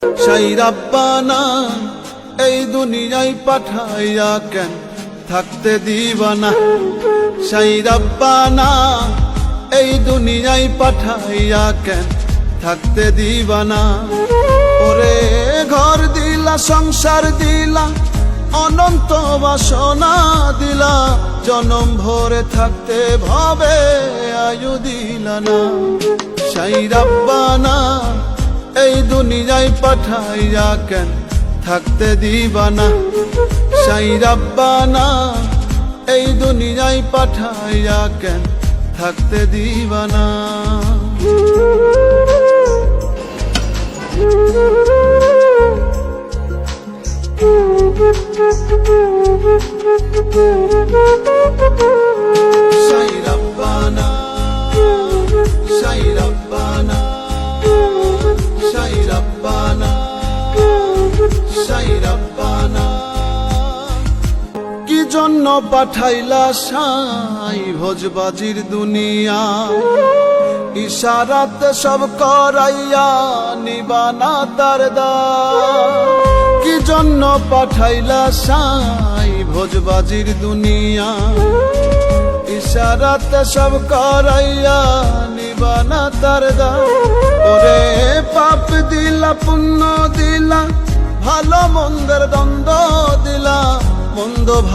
সাই রাব্বানা এই দুনিয়ায় পাঠাইয়া কেন থাকতে দিবানা। সাই রাব্বানা এই দুনিয়ায় পাঠাইয়া কেন থাকতে দিবানা। ওরে ঘর দিলা, সংসার দিলা, অনন্ত বাসনা দিলা, জনম ভরে থাকতে ভাবে আয়ু দিলা না। সাই রাব্বানা এই দুনিয়ায় পাঠাইয়া কেন থাকতে দিবানা। সাই রাব্বানা এই দুনিয়ায় পাঠাইয়া কেন থাকতে দিবানা। সাই রাব্বানা, সাই রাব্বানা, সাই রাব্বানা, সাই রাব্বানা। কি জন্য পাঠাইলা সাই ভোজবাজির দুনিয়া, ইশারাতে সব করাইয়া নিবানা তার দ্বার। কি জন্য পাঠাইলা সাই ভোজবাজির দুনিয়া, ইশারাতে সব করাইয়া নিবানা তার দ্বার। ওরে পাপ দিলা, পুণ্য দিলা, ভালো মন্দের দ্বন্দ্ব দিলা, মন্দ